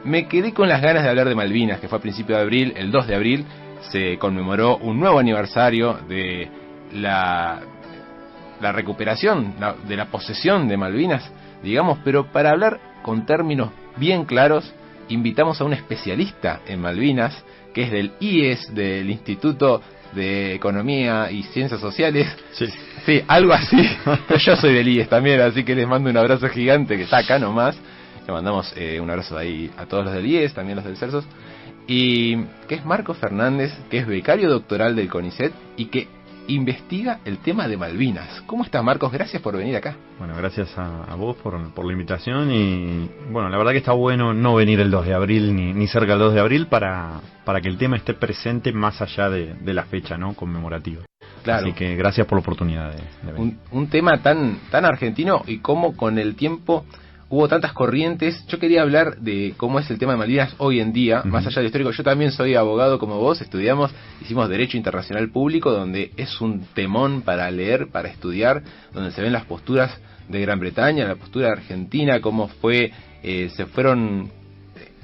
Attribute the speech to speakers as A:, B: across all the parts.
A: me quedé con las ganas de hablar de Malvinas, que fue a principio de abril, el 2 de abril, se conmemoró un nuevo aniversario de la recuperación, de la posesión de Malvinas, digamos, pero para hablar con términos bien claros, invitamos a un especialista en Malvinas, que es del IES, del Instituto de Economía y Ciencias Sociales. Sí, algo así. Yo soy del IES también, así que les mando un abrazo gigante, que está acá nomás. Le mandamos un abrazo ahí a todos los del IES, también los del CERSOS. Y que es Marcos Fernández, que es becario doctoral del CONICET y que investiga el tema de Malvinas. ¿Cómo estás, Marcos? Gracias por venir acá.
B: Bueno, gracias a vos por la invitación y bueno, la verdad que está bueno no venir el 2 de abril ni cerca del 2 de abril para que el tema esté presente más allá de la fecha, ¿no?, conmemorativa.
A: Claro.
B: Así que gracias por la oportunidad de venir.
A: Un tema tan argentino y cómo con el tiempo hubo tantas corrientes. Yo quería hablar de cómo es el tema de Malvinas hoy en día, más allá de lo histórico. Yo también soy abogado como vos, hicimos Derecho Internacional Público, donde es un temón para leer, para estudiar, donde se ven las posturas de Gran Bretaña, la postura de Argentina, cómo fue,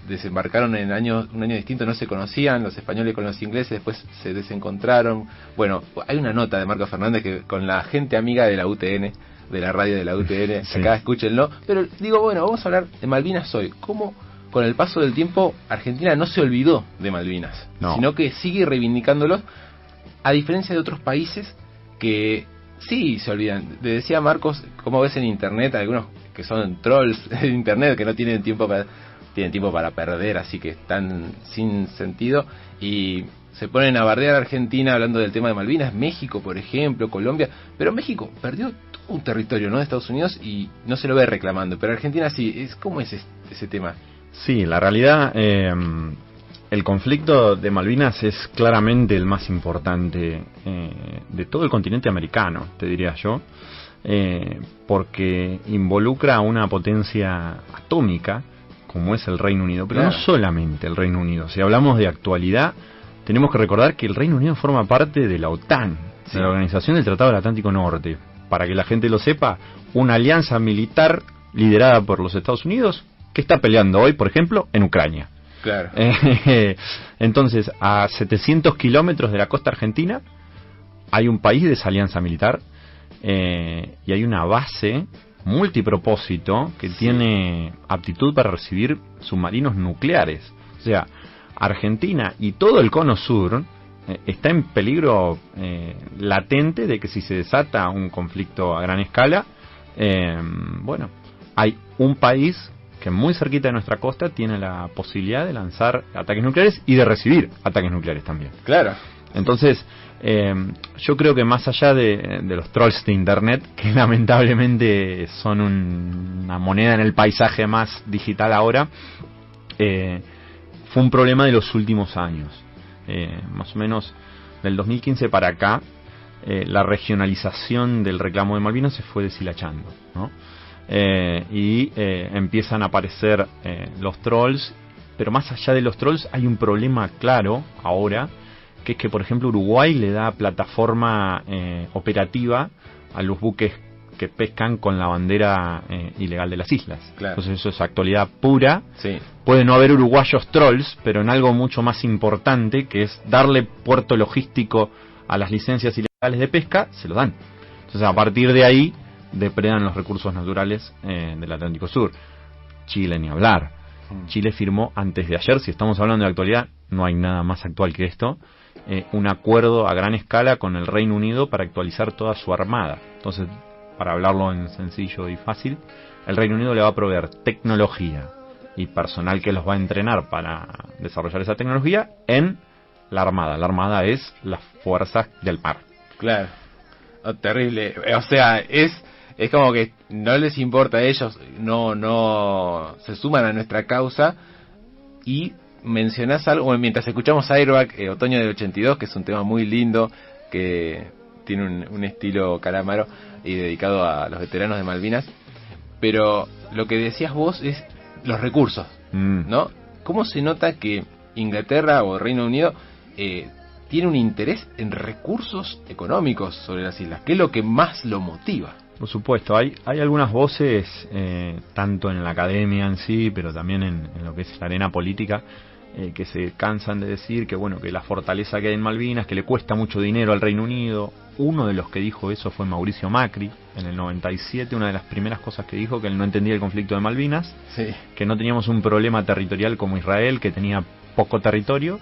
A: desembarcaron en un año distinto, no se conocían, los españoles con los ingleses, después se desencontraron. Bueno, hay una nota de Marcos Fernández que con la gente amiga de la UTN, de la radio de la UTN, sí. Acá escúchenlo, pero digo, bueno, vamos a hablar de Malvinas hoy. ¿Cómo con el paso del tiempo Argentina no se olvidó de Malvinas, sino que sigue reivindicándolos, a diferencia de otros países que sí se olvidan? Le decía Marcos, como ves en internet, algunos que son trolls en internet, que no tienen tiempo para perder, así que están sin sentido, y se ponen a bardear a Argentina hablando del tema de Malvinas. México, por ejemplo, Colombia, pero México perdió todo un territorio, ¿no?, de Estados Unidos, y no se lo ve reclamando, pero Argentina sí. ¿Cómo es ese tema?
B: Sí, la realidad, el conflicto de Malvinas es claramente el más importante de todo el continente americano, te diría yo, porque involucra a una potencia atómica como es el Reino Unido, pero claro, no solamente el Reino Unido. Si hablamos de actualidad, tenemos que recordar que el Reino Unido forma parte de la OTAN, de la Organización del Tratado del Atlántico Norte. Para que la gente lo sepa, una alianza militar liderada por los Estados Unidos que está peleando hoy, por ejemplo, en Ucrania.
A: Claro.
B: Entonces, a 700 kilómetros de la costa argentina hay un país de esa alianza militar y hay una base multipropósito que tiene aptitud para recibir submarinos nucleares. O sea, Argentina y todo el cono sur está en peligro latente de que si se desata un conflicto a gran escala, bueno, hay un país que muy cerquita de nuestra costa tiene la posibilidad de lanzar ataques nucleares y de recibir ataques nucleares también.
A: Claro.
B: Entonces, yo creo que más allá de los trolls de internet, que lamentablemente son una moneda en el paisaje más digital ahora, fue un problema de los últimos años. Más o menos del 2015 para acá, la regionalización del reclamo de Malvinas se fue deshilachando, ¿no? Y empiezan a aparecer los trolls, pero más allá de los trolls hay un problema claro ahora, que es que, por ejemplo, Uruguay le da plataforma operativa a los buques que pescan con la bandera ilegal de las islas. Claro. Entonces eso es actualidad pura. Sí. Puede no haber uruguayos trolls, pero en algo mucho más importante, que es darle puerto logístico a las licencias ilegales de pesca, se lo dan. Entonces, a partir de ahí depredan los recursos naturales del Atlántico Sur. Chile, ni hablar. Chile firmó antes de ayer, si estamos hablando de actualidad, no hay nada más actual que esto, un acuerdo a gran escala con el Reino Unido para actualizar toda su armada. Entonces, para hablarlo en sencillo y fácil, el Reino Unido le va a proveer tecnología y personal que los va a entrenar para desarrollar esa tecnología en la armada. La armada es las fuerzas del mar.
A: Claro. Oh, terrible. O sea, es como que no les importa a ellos, no se suman a nuestra causa. Y mencionás algo, mientras escuchamos Airbag, Otoño del 82, que es un tema muy lindo, que tiene un estilo Calamaro y dedicado a los veteranos de Malvinas, pero lo que decías vos es los recursos, ¿no? ¿Cómo se nota que Inglaterra o Reino Unido tiene un interés en recursos económicos sobre las islas? ¿Qué es lo que más lo motiva?
B: Por supuesto, hay algunas voces, tanto en la academia en sí, pero también en lo que es la arena política, que se cansan de decir que bueno, que la fortaleza que hay en Malvinas, que le cuesta mucho dinero al Reino Unido. Uno de los que dijo eso fue Mauricio Macri en el 97. Una de las primeras cosas que dijo, que él no entendía el conflicto de Malvinas, sí, que no teníamos un problema territorial como Israel, que tenía poco territorio,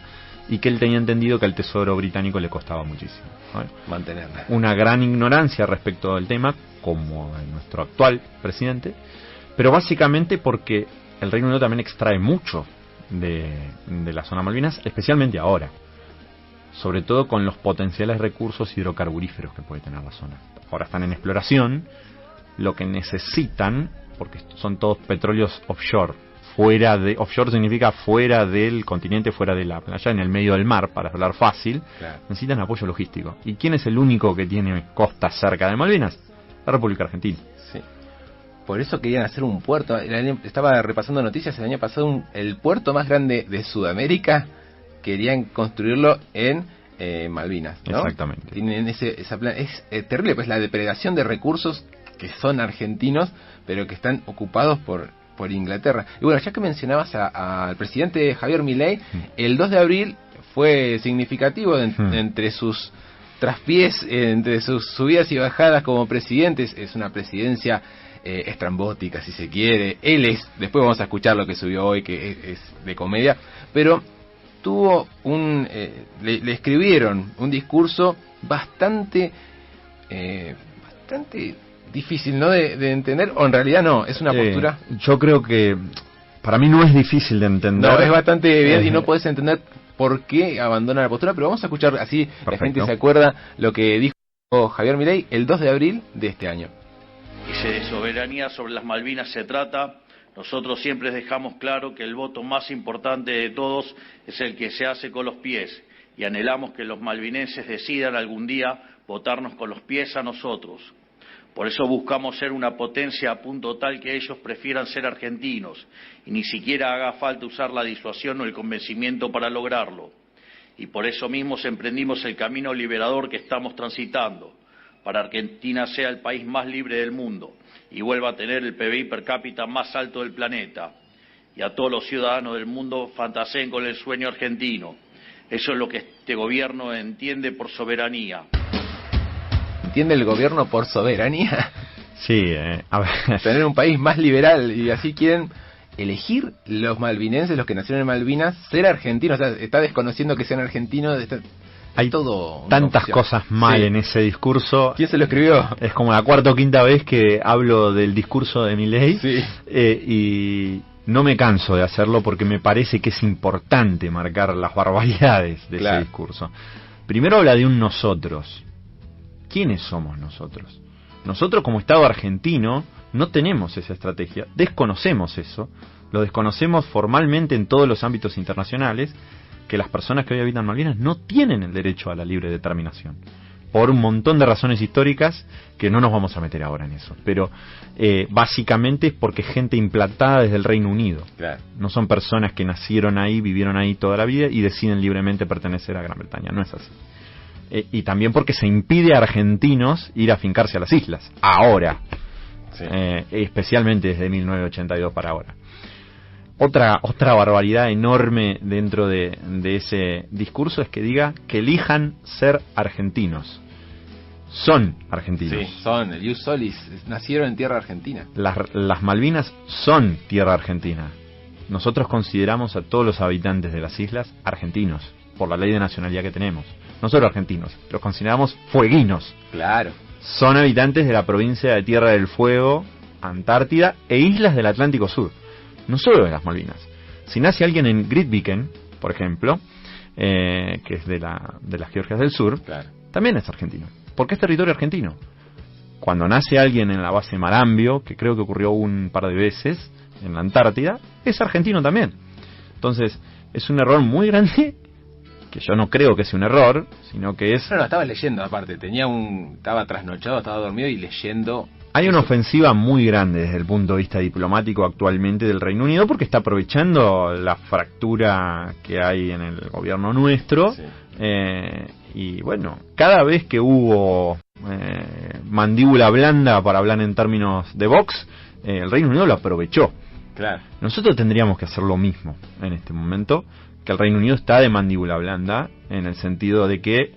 B: y que él tenía entendido que al Tesoro británico le costaba muchísimo, ¿no?
A: Mantenerla.
B: Una gran ignorancia respecto del tema, como nuestro actual presidente, pero básicamente porque el Reino Unido también extrae mucho de la zona Malvinas, especialmente ahora, sobre todo con los potenciales recursos hidrocarburíferos que puede tener la zona. Ahora están en exploración, lo que necesitan, porque son todos petróleos offshore, offshore significa fuera del continente, fuera de la playa, en el medio del mar, para hablar fácil, claro, necesitan apoyo logístico. ¿Y quién es el único que tiene costas cerca de Malvinas? La República Argentina.
A: Sí. Por eso querían hacer un puerto. Estaba repasando noticias el año pasado, el puerto más grande de Sudamérica, querían construirlo en Malvinas, ¿no?
B: Exactamente.
A: Tienen esa plan. Es terrible, pues la depredación de recursos que son argentinos, pero que están ocupados por Inglaterra. Y bueno, ya que mencionabas al presidente Javier Milei, el 2 de abril fue significativo entre sus traspiés, entre sus subidas y bajadas como presidente. Es una presidencia estrambótica, si se quiere. Después vamos a escuchar lo que subió hoy, que es de comedia, pero tuvo le escribieron un discurso bastante difícil, ¿no? de entender, o en realidad no, es una postura.
B: Yo creo que para mí no es difícil de entender.
A: No, es bastante bien y no podés entender por qué abandona la postura, pero vamos a escuchar así. Perfecto. La gente se acuerda lo que dijo Javier Milei el 2 de abril de este año.
C: Y si de soberanía sobre las Malvinas se trata, nosotros siempre dejamos claro que el voto más importante de todos es el que se hace con los pies, y anhelamos que los malvinenses decidan algún día votarnos con los pies a nosotros. Por eso buscamos ser una potencia a punto tal que ellos prefieran ser argentinos, y ni siquiera haga falta usar la disuasión o el convencimiento para lograrlo. Y por eso mismo emprendimos el camino liberador que estamos transitando, para que Argentina sea el país más libre del mundo y vuelva a tener el PBI per cápita más alto del planeta. Y a todos los ciudadanos del mundo fantaseen con el sueño argentino. Eso es lo que este gobierno entiende por soberanía.
A: ¿Entiende el gobierno por soberanía?
B: Sí, a ver.
A: Tener un país más liberal, y así quieren elegir los malvinenses, los que nacieron en Malvinas, ser argentinos. O sea, está desconociendo que sean argentinos.
B: Hay tantas cosas mal en ese discurso.
A: ¿Quién se lo escribió?
B: Es como la cuarta o quinta vez que hablo del discurso de Milei,
A: sí.
B: Y no me canso de hacerlo porque me parece que es importante marcar las barbaridades de ese discurso. Primero habla de un nosotros. ¿Quiénes somos nosotros? Nosotros como Estado argentino no tenemos esa estrategia, desconocemos eso, lo desconocemos formalmente en todos los ámbitos internacionales, que las personas que hoy habitan Malvinas no tienen el derecho a la libre determinación, por un montón de razones históricas que no nos vamos a meter ahora en eso, pero básicamente es porque gente implantada desde el Reino Unido. Claro. No son personas que nacieron ahí, vivieron ahí toda la vida y deciden libremente pertenecer a Gran Bretaña, no es así. Y también porque se impide a argentinos ir a afincarse a las islas, ahora, sí. Especialmente desde 1982 para ahora. Otra barbaridad enorme dentro de ese discurso es que diga que elijan ser argentinos. Son argentinos.
A: Sí, son, el ius solis, nacieron en tierra argentina.
B: Las Malvinas son tierra argentina. Nosotros consideramos a todos los habitantes de las islas argentinos, por la ley de nacionalidad que tenemos. No solo argentinos, los consideramos fueguinos.
A: Claro.
B: Son habitantes de la provincia de Tierra del Fuego, Antártida e islas del Atlántico Sur. No solo de las Malvinas. Si nace alguien en Grytviken, por ejemplo, que es de las Georgias del Sur, claro, también es argentino, porque es territorio argentino. Cuando nace alguien en la base Marambio, que creo que ocurrió un par de veces en la Antártida, es argentino también. Entonces, es un error muy grande, que yo no creo que sea un error, sino que es...
A: No, estaba leyendo aparte, estaba trasnochado, estaba dormido y leyendo...
B: Hay una ofensiva muy grande desde el punto de vista diplomático actualmente del Reino Unido, porque está aprovechando la fractura que hay en el gobierno nuestro, sí. Y bueno, cada vez que hubo mandíbula blanda, para hablar en términos de Vox, el Reino Unido lo aprovechó.
A: Claro.
B: Nosotros tendríamos que hacer lo mismo en este momento, que el Reino Unido está de mandíbula blanda, en el sentido de que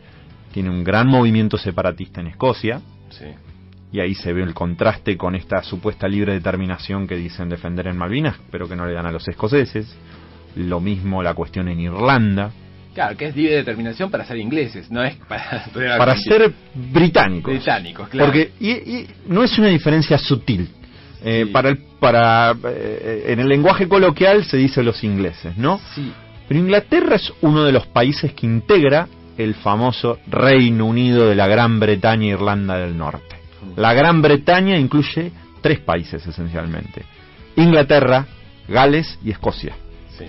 B: tiene un gran movimiento separatista en Escocia,
A: Sí.
B: y ahí se ve el contraste con esta supuesta libre determinación que dicen defender en Malvinas, pero que no le dan a los escoceses. Lo mismo la cuestión en Irlanda.
A: Claro, que es libre determinación para ser ingleses, no es
B: Para ser británicos.
A: británicos, claro.
B: Porque y no es una diferencia sutil.
A: Sí.
B: En el lenguaje coloquial se dice los ingleses, ¿no?
A: Sí.
B: Pero Inglaterra es uno de los países que integra el famoso Reino Unido de la Gran Bretaña e Irlanda del Norte. La Gran Bretaña incluye 3 países esencialmente: Inglaterra, Gales y Escocia.
A: Sí.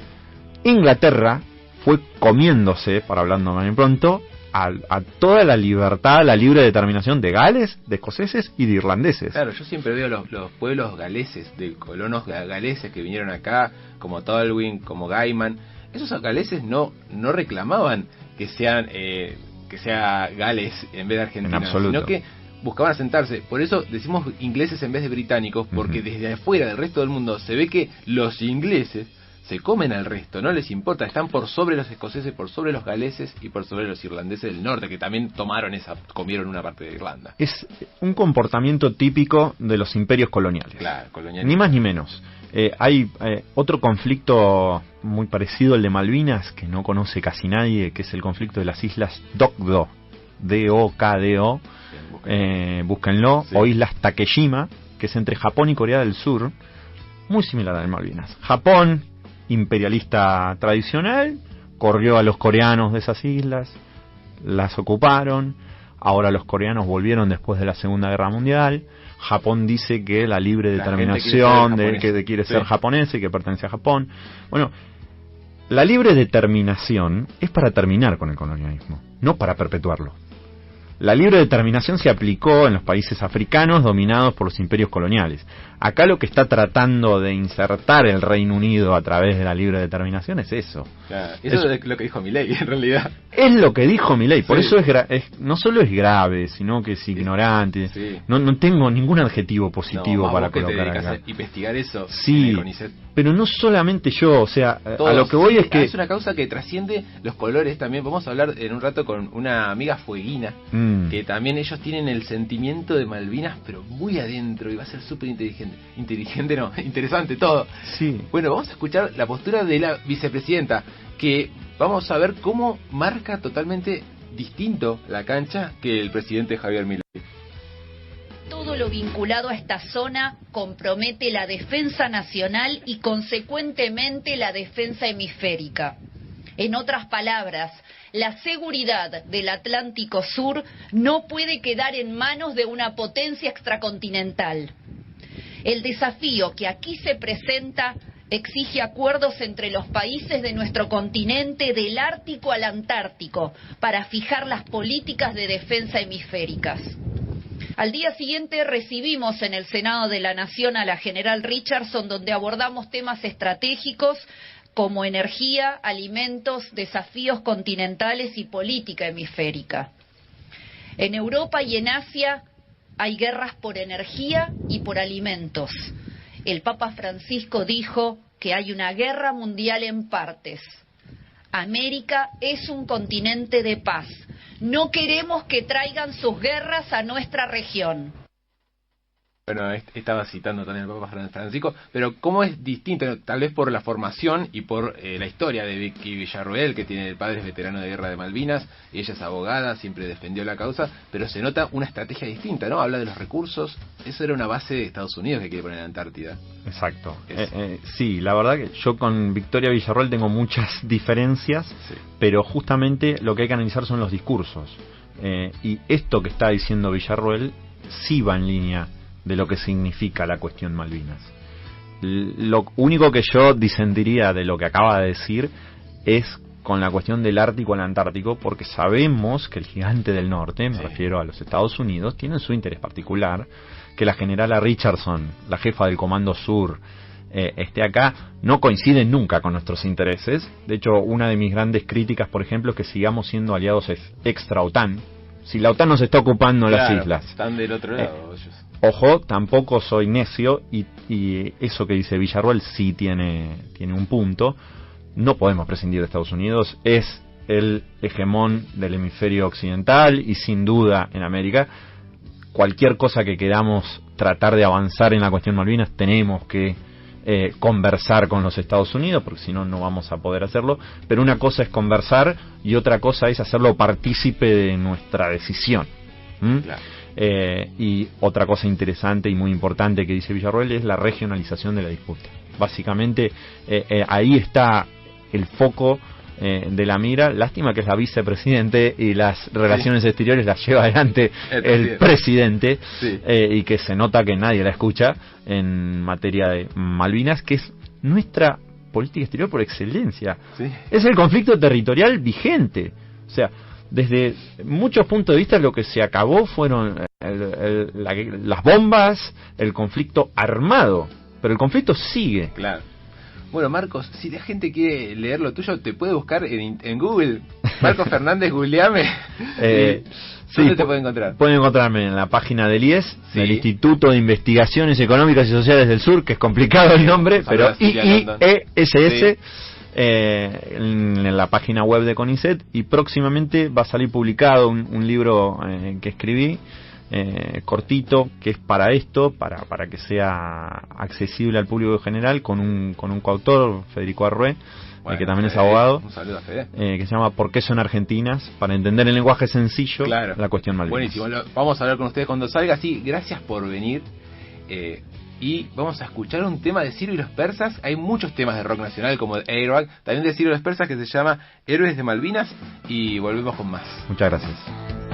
B: Inglaterra fue comiéndose, para hablando más bien pronto, a toda la libertad, la libre determinación de Gales, de escoceses y de irlandeses.
A: Claro, yo siempre veo los pueblos galeses, de colonos galeses que vinieron acá, como Tolwyn, como Gaiman. Esos galeses no reclamaban que sea Gales en vez de Argentina,
B: En absoluto.
A: sino que buscaban asentarse. Por eso decimos ingleses en vez de británicos, porque desde afuera del resto del mundo se ve que los ingleses se comen al resto, no les importa, están por sobre los escoceses, por sobre los galeses y por sobre los irlandeses del norte, que también comieron una parte de Irlanda.
B: Es un comportamiento típico de los imperios coloniales.
A: Claro, colonial.
B: Ni más ni menos. Hay otro conflicto muy parecido al de Malvinas, que no conoce casi nadie, que es el conflicto de las islas Dokdo, D-O-K-D-O, búsquenlo,
A: Sí.
B: o islas Takeshima, que es entre Japón y Corea del Sur, muy similar al de Malvinas. Japón, imperialista tradicional, corrió a los coreanos de esas islas, las ocuparon. Ahora los coreanos volvieron después de la Segunda Guerra Mundial. Japón dice que la libre determinación quiere ser japonesa y que pertenece a Japón. Bueno, la libre determinación es para terminar con el colonialismo, no para perpetuarlo. La libre determinación se aplicó en los países africanos dominados por los imperios coloniales. Acá lo que está tratando de insertar el Reino Unido a través de la libre determinación es eso.
A: Claro. Eso es lo que dijo Milei, en realidad.
B: Es lo que dijo Milei, por
A: Sí.
B: eso no solo es grave, sino que es ignorante.
A: Sí.
B: No tengo ningún adjetivo positivo
A: No,
B: para
A: vos que te
B: colocar
A: dedicas
B: acá.
A: a investigar eso.
B: Sí,
A: en el CONICET.
B: pero no solamente yo, o sea, a
A: Todos,
B: lo que voy es que...
A: es una causa que trasciende los colores también. Vamos a hablar en un rato con una amiga fueguina, que también ellos tienen el sentimiento de Malvinas, pero muy adentro, y va a ser súper interesante todo.
B: Sí.
A: Bueno, vamos a escuchar la postura de la vicepresidenta, que vamos a ver cómo marca totalmente distinto la cancha que el presidente Javier Milei.
D: Todo lo vinculado a esta zona compromete la defensa nacional y consecuentemente la defensa hemisférica. En otras palabras, la seguridad del Atlántico Sur no puede quedar en manos de una potencia extracontinental. El desafío que aquí se presenta exige acuerdos entre los países de nuestro continente, del Ártico al Antártico, para fijar las políticas de defensa hemisféricas. Al día siguiente recibimos en el Senado de la Nación a la general Richardson, donde abordamos temas estratégicos como energía, alimentos, desafíos continentales y política hemisférica. En Europa y en Asia hay guerras por energía y por alimentos. El Papa Francisco dijo que hay una guerra mundial en partes. América es un continente de paz. No queremos que traigan sus guerras a nuestra región.
A: Bueno, estaba citando también el Papa Francisco, pero ¿cómo es distinto? Tal vez por la formación y por la historia de Vicky Villarroel, que tiene el padre es veterano de guerra de Malvinas, y ella es abogada, siempre defendió la causa, pero se nota una estrategia distinta, ¿no? Habla de los recursos, eso era una base de Estados Unidos que quiere poner en Antártida.
B: Exacto. Sí, la verdad que yo con Victoria Villarroel tengo muchas diferencias,
A: Sí.
B: pero justamente lo que hay que analizar son los discursos. Y esto que está diciendo Villarroel sí va en línea de lo que significa la cuestión Malvinas. Lo único que yo disentiría de lo que acaba de decir es con la cuestión del Ártico al Antártico, porque sabemos que el gigante del norte, me refiero a los Estados Unidos, tiene su interés particular, que la generala Richardson, la jefa del Comando Sur, esté acá, no coinciden nunca con nuestros intereses. De hecho, una de mis grandes críticas, por ejemplo, es que sigamos siendo aliados extra OTAN, Si la OTAN nos está ocupando
A: Claro,
B: las islas.
A: están del otro lado ellos.
B: Ojo, tampoco soy necio y eso que dice Villarroel sí tiene un punto. No podemos prescindir de Estados Unidos, es el hegemón del hemisferio occidental y sin duda en América. Cualquier cosa que queramos tratar de avanzar en la cuestión Malvinas tenemos que conversar con los Estados Unidos, porque si no, no vamos a poder hacerlo. Pero una cosa es conversar y otra cosa es hacerlo partícipe de nuestra decisión.
A: Claro.
B: Y otra cosa interesante y muy importante que dice Villarroel es la regionalización de la disputa. Básicamente ahí está el foco de la mira. Lástima que es la vicepresidente y las relaciones exteriores las lleva adelante el presidente, sí. Y que se nota que nadie la escucha en materia de Malvinas, que es nuestra política exterior por excelencia. Sí. Es el conflicto territorial vigente. O sea, desde muchos puntos de vista lo que se acabó fueron las bombas, el conflicto armado, pero el conflicto sigue.
A: Claro. Bueno, Marcos, si la gente quiere leer lo tuyo, te puede buscar en Google. Marcos Fernández, googleame. ¿Dónde te puede encontrar?
B: Pueden encontrarme en la página del IES, sí, del Instituto de Investigaciones Económicas y Sociales del Sur, que es complicado el nombre, pero IIESS, en la página web de CONICET, y próximamente va a salir publicado un libro que escribí, cortito, que es para esto, para que sea accesible al público en general, con un coautor, Federico Arrué, bueno, que también es abogado,
A: un saludo a Fede.
B: Que se llama ¿Por qué son argentinas? Para entender en lenguaje sencillo, claro, la cuestión Malvinas.
A: Buenísimo, vamos a hablar con ustedes cuando salga. Sí, gracias por venir. Y vamos a escuchar un tema de Ciro y los Persas. Hay muchos temas de rock nacional como Airbag, también de Ciro y los Persas, que se llama Héroes de Malvinas, y volvemos con más.
B: Muchas gracias.